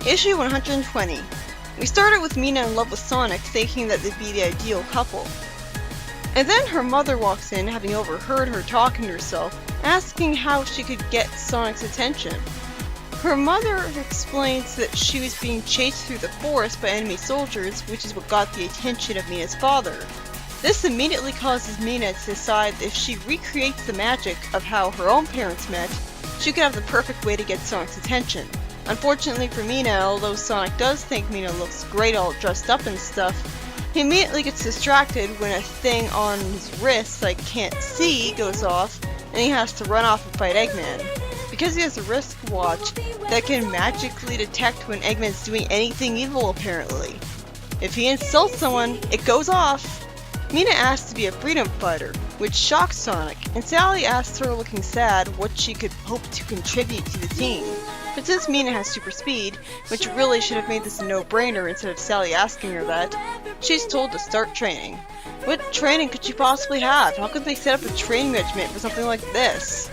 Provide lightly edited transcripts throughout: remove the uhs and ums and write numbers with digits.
Issue 120. We started with Mina in love with Sonic, thinking that they'd be the ideal couple. And then her mother walks in, having overheard her talking to herself, asking how she could get Sonic's attention. Her mother explains that she was being chased through the forest by enemy soldiers, which is what got the attention of Mina's father. This immediately causes Mina to decide if she recreates the magic of how her own parents met, she could have the perfect way to get Sonic's attention. Unfortunately for Mina, although Sonic does think Mina looks great all dressed up and stuff, he immediately gets distracted when a thing on his wrist I can't see goes off, and he has to run off and fight Eggman. Because he has a wristwatch that can magically detect when Eggman's doing anything evil apparently. If he insults someone, it goes off. Mina asks to be a freedom fighter, which shocks Sonic, and Sally asks her, looking sad, what she could hope to contribute to the team. But since Mina has super speed, which really should have made this a no-brainer instead of Sally asking her that, she's told to start training. What training could she possibly have? How could they set up a training regiment for something like this?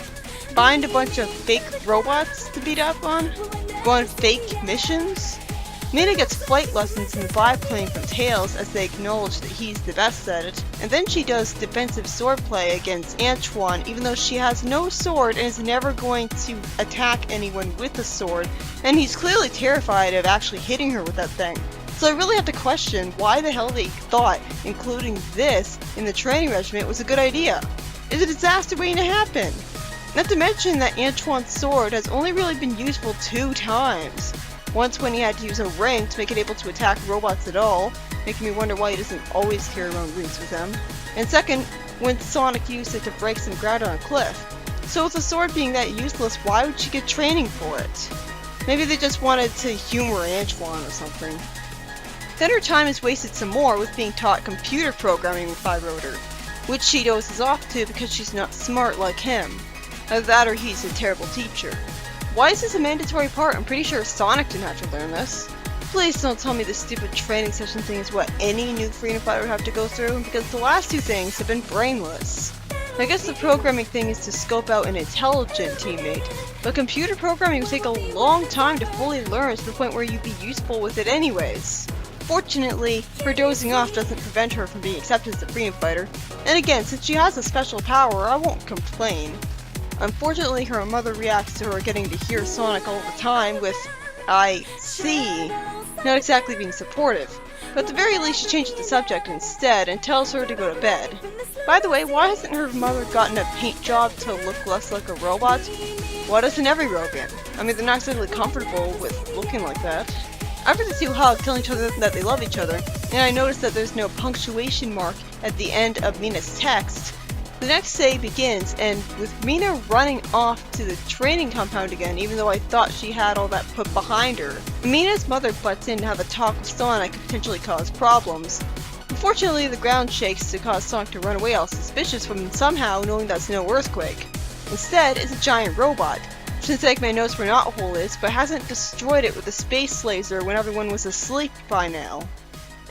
Find a bunch of fake robots to beat up on? Go on fake missions? Mina gets flight lessons in the biplane from Tails as they acknowledge that he's the best at it, and then she does defensive swordplay against Antoine even though she has no sword and is never going to attack anyone with a sword, and he's clearly terrified of actually hitting her with that thing. So I really have to question why the hell they thought including this in the training regiment was a good idea. Is a disaster waiting to happen? Not to mention that Antoine's sword has only really been useful 2 times. Once when he had to use a ring to make it able to attack robots at all, making me wonder why he doesn't always carry around rings with him. And second, when Sonic used it to break some ground on a cliff. So with the sword being that useless, why would she get training for it? Maybe they just wanted to humor Antoine or something. Then her time is wasted some more with being taught computer programming by Rotor, which she dozes off to because she's not smart like him. Either that or he's a terrible teacher. Why is this a mandatory part? I'm pretty sure Sonic didn't have to learn this. Please don't tell me this stupid training session thing is what any new freedom fighter would have to go through, because the last 2 things have been brainless. I guess the programming thing is to scope out an intelligent teammate, but computer programming would take a long time to fully learn to the point where you'd be useful with it anyways. Fortunately, her dozing off doesn't prevent her from being accepted as a freedom fighter, and again, since she has a special power, I won't complain. Unfortunately, her mother reacts to her getting to hear Sonic all the time with, "I see," not exactly being supportive, but at the very least she changes the subject instead and tells her to go to bed. By the way, why hasn't her mother gotten a paint job to look less like a robot? Why doesn't every robot? I mean, they're not exactly comfortable with looking like that. After the 2 hug, telling each other that they love each other, and I noticed that there's no punctuation mark at the end of Mina's text, the next day begins, and with Mina running off to the training compound again, even though I thought she had all that put behind her, Mina's mother butts in to have a talk with Sonic and potentially cause problems. Unfortunately, the ground shakes to cause Sonic to run away all suspicious when somehow knowing that's no earthquake. Instead, it's a giant robot, since Eggman knows where Knothole is, but hasn't destroyed it with a space laser when everyone was asleep by now.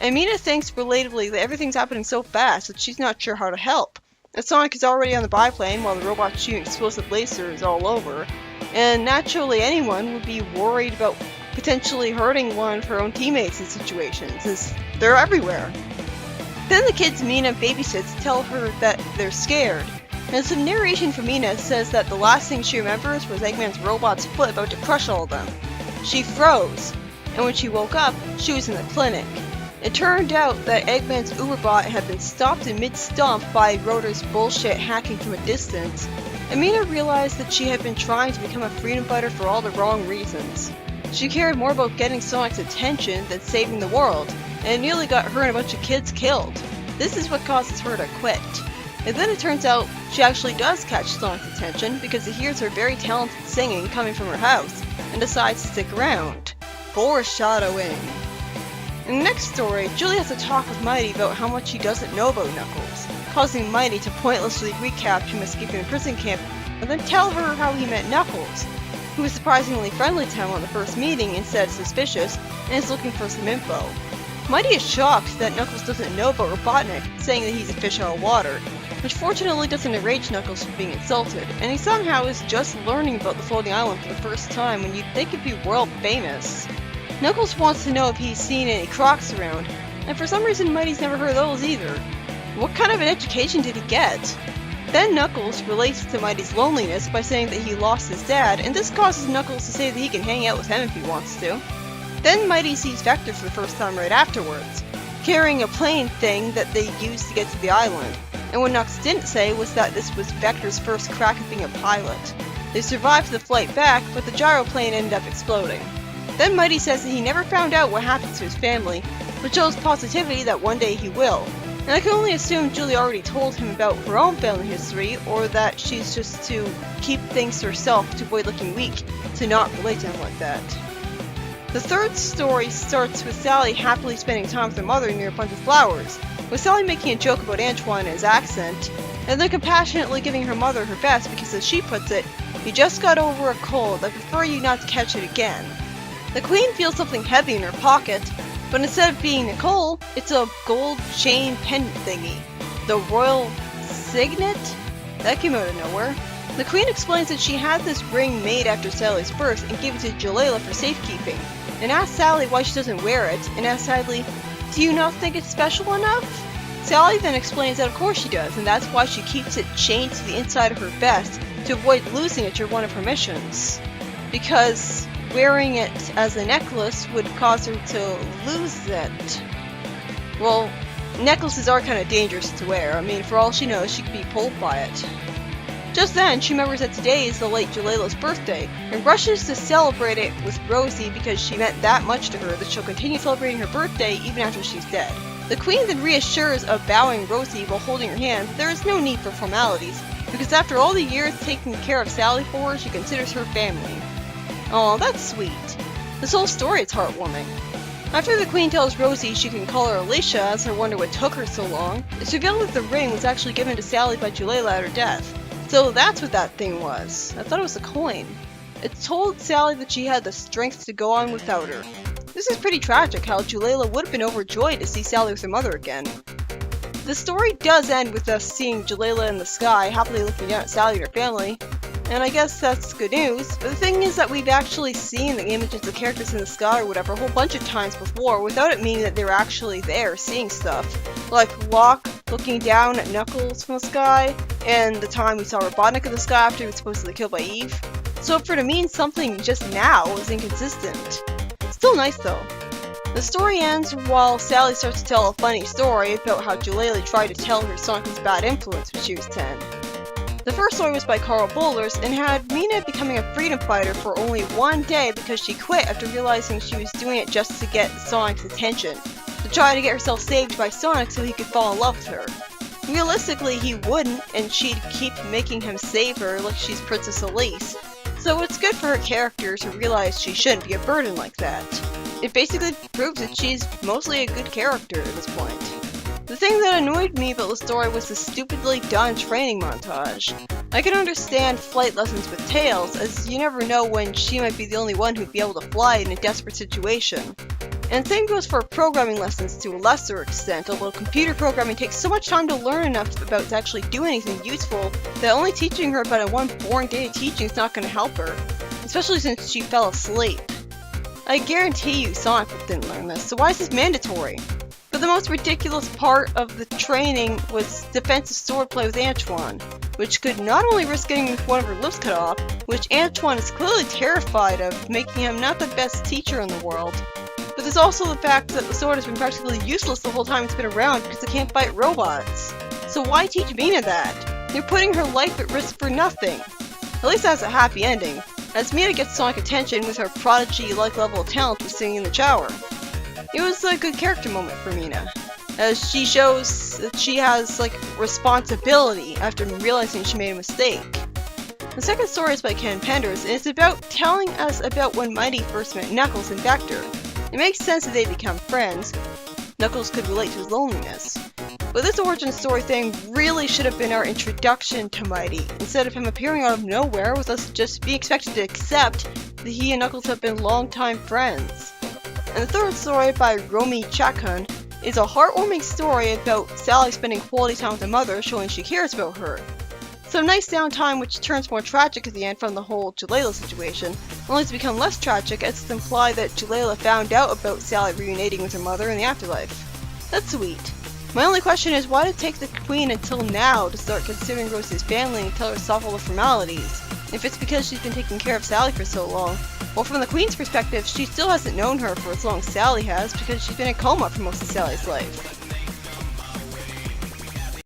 And Mina thinks relatably that everything's happening so fast that she's not sure how to help. And Sonic is already on the biplane while the robot's shooting explosive lasers all over, and naturally anyone would be worried about potentially hurting one of her own teammates in situations, as they're everywhere. Then the kids Mina babysits tell her that they're scared, and some narration from Mina says that the last thing she remembers was Eggman's robot's foot about to crush all of them. She froze, and when she woke up, she was in the clinic. It turned out that Eggman's Uberbot had been stopped in mid-stomp by Rotor's bullshit hacking from a distance, and Mina realized that she had been trying to become a freedom fighter for all the wrong reasons. She cared more about getting Sonic's attention than saving the world, and it nearly got her and a bunch of kids killed. This is what causes her to quit. And then it turns out she actually does catch Sonic's attention because he hears her very talented singing coming from her house, and decides to stick around. Foreshadowing. In the next story, Julie has a talk with Mighty about how much she doesn't know about Knuckles, causing Mighty to pointlessly recap him escaping the prison camp, and then tell her how he met Knuckles, who was surprisingly friendly to him on the first meeting instead of suspicious, and is looking for some info. Mighty is shocked that Knuckles doesn't know about Robotnik, saying that he's a fish out of water, which fortunately doesn't enrage Knuckles from being insulted, and he somehow is just learning about the floating island for the first time when you'd think it'd be world famous. Knuckles wants to know if he's seen any Crocs around, and for some reason Mighty's never heard of those either. What kind of an education did he get? Then Knuckles relates to Mighty's loneliness by saying that he lost his dad, and this causes Knuckles to say that he can hang out with him if he wants to. Then Mighty sees Vector for the first time right afterwards, carrying a plane thing that they used to get to the island, and what Knux didn't say was that this was Vector's first crack at being a pilot. They survived the flight back, but the gyroplane ended up exploding. Then Mighty says that he never found out what happened to his family, but shows positivity that one day he will. And I can only assume Julie already told him about her own family history, or that she's just to keep things to herself to avoid looking weak, to not relate to him like that. The third story starts with Sally happily spending time with her mother near a bunch of flowers, with Sally making a joke about Antoine and his accent, and then compassionately giving her mother her best because, as she puts it, "You just got over a cold, I prefer you not to catch it again." The Queen feels something heavy in her pocket, but instead of being Nicole, it's a gold chain pendant thingy. The royal signet? That came out of nowhere. The Queen explains that she had this ring made after Sally's birth and gave it to Jalila for safekeeping, and asks Sally why she doesn't wear it, and asks sadly, "Do you not think it's special enough?" Sally then explains that of course she does, and that's why she keeps it chained to the inside of her vest to avoid losing it during one of her missions. Because wearing it as a necklace would cause her to lose it. Well, necklaces are kind of dangerous to wear. I mean, for all she knows, she could be pulled by it. Just then, she remembers that today is the late Jalila's birthday, and rushes to celebrate it with Rosie because she meant that much to her that she'll continue celebrating her birthday even after she's dead. The Queen then reassures of bowing Rosie while holding her hand that there is no need for formalities, because after all the years taking care of Sally for her, she considers her family. Aw, that's sweet. This whole story is heartwarming. After the Queen tells Rosie she can call her Alicia as her wonder what took her so long, it's revealed that the ring was actually given to Sally by Jalila at her death. So that's what that thing was. I thought it was a coin. It told Sally that she had the strength to go on without her. This is pretty tragic how Jalila would have been overjoyed to see Sally with her mother again. The story does end with us seeing Jalila in the sky happily looking down at Sally and her family, and I guess that's good news, but the thing is that we've actually seen the images of characters in the sky or whatever a whole bunch of times before without it meaning that they were actually there seeing stuff. Like Locke looking down at Knuckles from the sky, and the time we saw Robotnik in the sky after he was supposedly killed by Eve. So for it to mean something just now is inconsistent. Still nice though. The story ends while Sally starts to tell a funny story about how Jalila tried to tell her Sonic was a bad influence when she was 10. The first story was by Carl Boulders and had Mina becoming a freedom fighter for only one day because she quit after realizing she was doing it just to get Sonic's attention, to try to get herself saved by Sonic so he could fall in love with her. Realistically, he wouldn't, and she'd keep making him save her like she's Princess Elise, so it's good for her character to realize she shouldn't be a burden like that. It basically proves that she's mostly a good character at this point. The thing that annoyed me about the story was the stupidly done training montage. I can understand flight lessons with Tails, as you never know when she might be the only one who'd be able to fly in a desperate situation. And same goes for programming lessons to a lesser extent, although computer programming takes so much time to learn enough about to actually do anything useful that only teaching her about a one boring day of teaching is not going to help her, especially since she fell asleep. I guarantee you Sonic didn't learn this, so why is this mandatory? But the most ridiculous part of the training was defensive swordplay with Antoine, which could not only risk getting one of her lips cut off, which Antoine is clearly terrified of, making him not the best teacher in the world, but there's also the fact that the sword has been practically useless the whole time it's been around because it can't fight robots. So why teach Mina that? You're putting her life at risk for nothing. At least it has a happy ending, as Mina gets Sonic attention with her prodigy-like level of talent with singing in the shower. It was a good character moment for Mina, as she shows that she has, responsibility after realizing she made a mistake. The second story is by Ken Penders, and it's about telling us about when Mighty first met Knuckles and Vector. It makes sense that they become friends. Knuckles could relate to his loneliness. But this origin story thing really should have been our introduction to Mighty, instead of him appearing out of nowhere with us just being expected to accept that he and Knuckles have been longtime friends. And the third story by Romy Chakun is a heartwarming story about Sally spending quality time with her mother, showing she cares about her. Some nice downtime which turns more tragic at the end from the whole Jalila situation, only to become less tragic as it's implied that Jalila found out about Sally reuniting with her mother in the afterlife. That's sweet. My only question is, why did it take the Queen until now to start considering Rose's family and tell her to stop all the formalities? If it's because she's been taking care of Sally for so long. Well, from the Queen's perspective, she still hasn't known her for as long as Sally has because she's been in a coma for most of Sally's life.